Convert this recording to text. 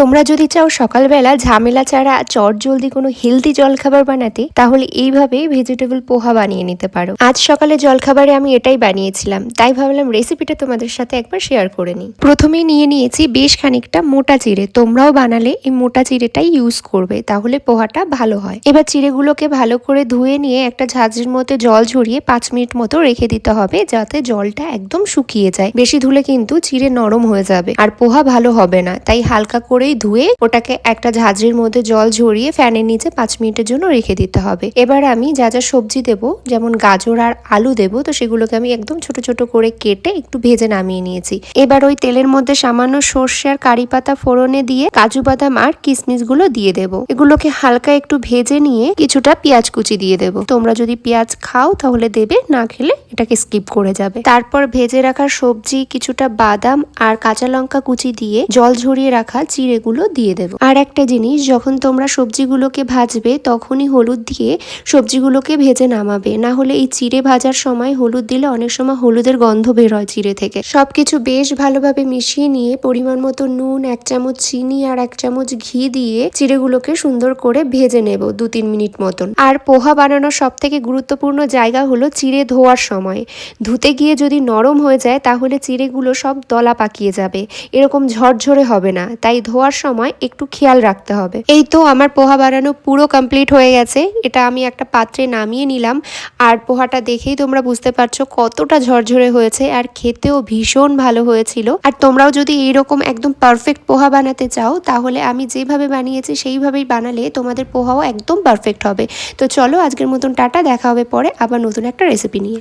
তোমরা যদি চাও সকালবেলা ঝামেলা ছাড়া চটজলদি কোনো হেলদি জলখাবার বানাতে, তাহলে এইভাবে ভেজিটেবল পোহা বানিয়ে নিতে পারো। আজ সকালে জলখাবারে আমি এটাই বানিয়েছিলাম, তাই ভাবলাম রেসিপিটা তোমাদের সাথে একবার শেয়ার করে নিই। প্রথমেই নিয়ে নিয়েছি বেশ খানিকটা মোটা চিড়ে। তোমরাও বানালে এই মোটা চিড়েটাই ইউজ করবে, তাহলে পোহাটা ভালো হয়। এবার চিড়েগুলোকে ভালো করে ধুয়ে নিয়ে একটা ঝাঁঝরির মধ্যে জল ঝরিয়ে 5 মিনিট মতো রেখে দিতে হবে, যাতে জলটা একদম শুকিয়ে যায়। বেশি ধুলে কিন্তু চিড়ে নরম হয়ে যাবে আর পোহা ভালো হবে না, তাই হালকা করেই ধুয়ে ওটাকে একটা ঝাঁঝরির মধ্যে জল ঝরিয়ে ফ্যানের নিচে 5 মিনিটের জন্য রেখে দিতে হবে। এবার আমি যা যা সবজি দেবো, যেমন গাজর আর আলু দেবো, তো সেগুলোকে আমি একদম ছোট ছোট করে কেটে একটু ভেজে নামিয়ে নিয়েছি। এবার ওই তেলের মধ্যে সামান্য সর্ষে আর কারি পাতা ফোড়নে দিয়ে কাজু বাদাম আর কিশমিশ গুলো দিয়ে দেবো। এগুলোকে হালকা একটু ভেজে নিয়ে কিছুটা পেঁয়াজ কুচি দিয়ে দেবো। তোমরা যদি পেঁয়াজ খাও তাহলে দেবে, না খেলে এটাকে স্কিপ করে যাবে। তারপর ভেজে রাখা সবজি, কিছুটা বাদাম আর কাঁচা লঙ্কা কুচি দিয়ে জল ঝরিয়ে রাখা চিড়েগুলো দিয়ে দেবো। আর একটা জিনিস, যখন তোমরা সবজিগুলোকে ভাজবে তখনই হলুদ দিয়ে সবজিগুলোকে ভেজে নামাবে, না হলে এই চিড়ে ভাজার সময় হলুদ দিলে অনেক সময় হলুদের গন্ধ বের হয় চিড়ে থেকে। সবকিছু বেশ ভালোভাবে মিশিয়ে নিয়ে পরিমাণ মতো নুন, 1 চামচ চিনি আর 1 চামচ ঘি দিয়ে চিড়েগুলোকে সুন্দর করে ভেজে নেব 2-3 মিনিট মতন। আর পোহা বানানোর সব থেকে গুরুত্বপূর্ণ জায়গা হলো চিড়ে ধোয়ার সময়। ধুতে গিয়ে যদি নরম হয়ে যায় তাহলে চিড়েগুলো সব দলা পাকিয়ে যাবে, এরকম ঝরঝরে হবে না, তাই ধোয়ার সময় একটু খেয়াল রাখতে হবে। এই তো আমার পোহা বানানো পুরো কমপ্লিট হয়ে গেছে। এটা আমি একটা পাত্রে নামিয়ে নিলাম, আর পোহাটা দেখেই তোমরা বুঝতে পারছো কতটা ঝরঝরে হয়েছে, আর খেতেও ভীষণ ভালো হয়েছিল। আর তোমরাও যদি এইরকম একদম পারফেক্ট পোহা বানাতে চাও, তাহলে আমি যেভাবে বানিয়েছি সেইভাবেই বানালে তোমাদের পোহাও একদম পারফেক্ট হবে। তো চলো আজকের মতন টাটা, দেখা হবে পরে আবার নতুন একটা রেসিপি নিয়ে।